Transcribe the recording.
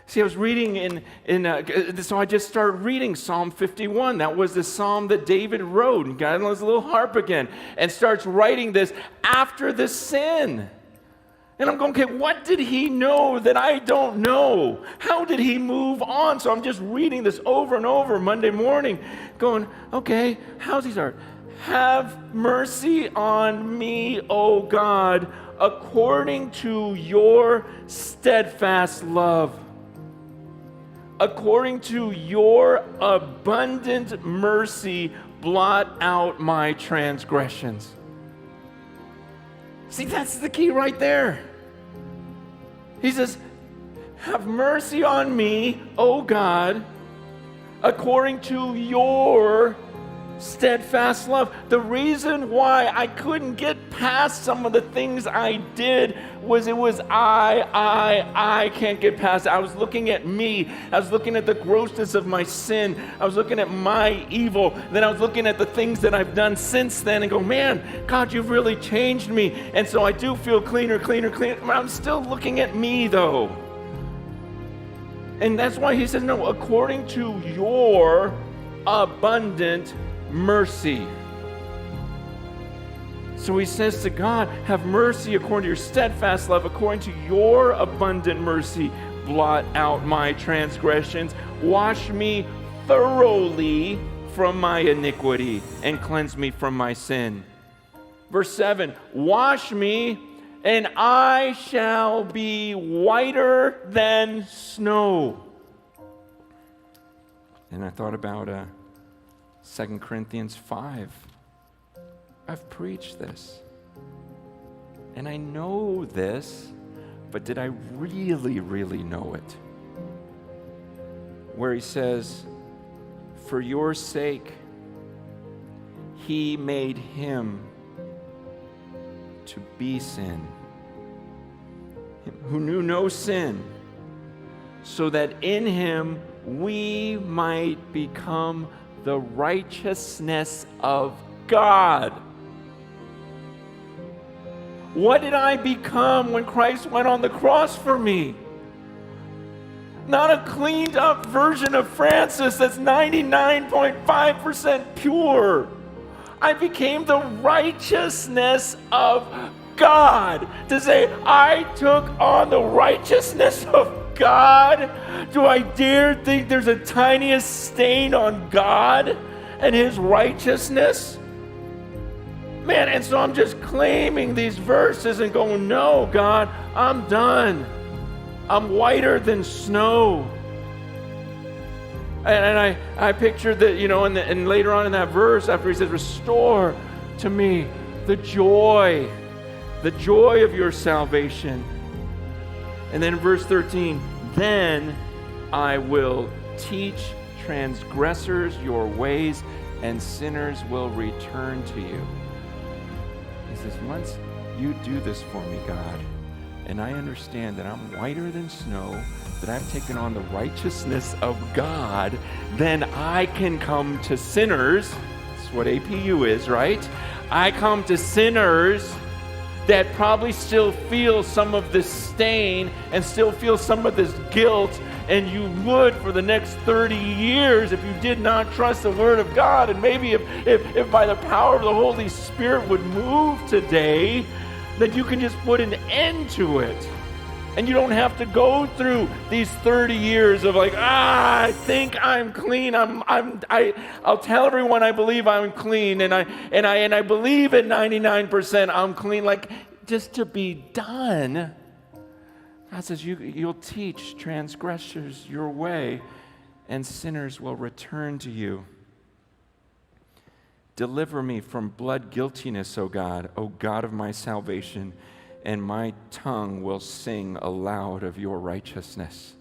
See, I was reading so I just started reading Psalm 51. That was the psalm that David wrote. And got on his little harp again and starts writing this after the sin. And I'm going, okay, what did he know that I don't know? How did he move on? So I'm just reading this over and over Monday morning, going, okay, how's he start? Have mercy on me, O God, according to your steadfast love. According to your abundant mercy, blot out my transgressions. See, that's the key right there. He says, have mercy on me, O God, according to your steadfast love. The reason why I couldn't get past some of the things I did was I can't get past it. I was looking at me. I was looking at the grossness of my sin. I was looking at my evil. Then I was looking at the things that I've done since then and go, man, God, you've really changed me. And so I do feel cleaner. I'm still looking at me though. And that's why he says, no, according to your abundant mercy. So he says to God, have mercy according to your steadfast love, according to your abundant mercy, blot out my transgressions, wash me thoroughly from my iniquity, and cleanse me from my sin. Verse 7, wash me, and I shall be whiter than snow. And I thought about 2 Corinthians 5. I've preached this. And I know this, but did I really, really know it? Where he says, for your sake, he made him to be sin, who knew no sin, so that in him we might become the righteousness of God. What did I become when Christ went on the cross for me? Not a cleaned up version of Francis that's 99.5% pure. I became the righteousness of God. To say, I took on the righteousness of God? Do I dare think there's a tiniest stain on God and his righteousness? Man, and so I'm just claiming these verses and going, no, God, I'm done. I'm whiter than snow. And I pictured that, and later on in that verse, after he says, restore to me the joy of your salvation. And then in verse 13, then I will teach transgressors your ways, and sinners will return to you. He says, once you do this for me, God, and I understand that I'm whiter than snow, that I've taken on the righteousness of God, then I can come to sinners. That's what APU is, right? I come to sinners that probably still feel some of this stain and still feel some of this guilt, and you would for the next 30 years if you did not trust the Word of God. And maybe if by the power of the Holy Spirit would move today, that you can just put an end to it. And you don't have to go through these 30 years of like, I think I'm clean. I'll tell everyone I believe I'm clean, and I believe at 99% I'm clean. Like, just to be done. God says you'll teach transgressors your way, and sinners will return to you. Deliver me from blood guiltiness, O God of my salvation, and my tongue will sing aloud of your righteousness.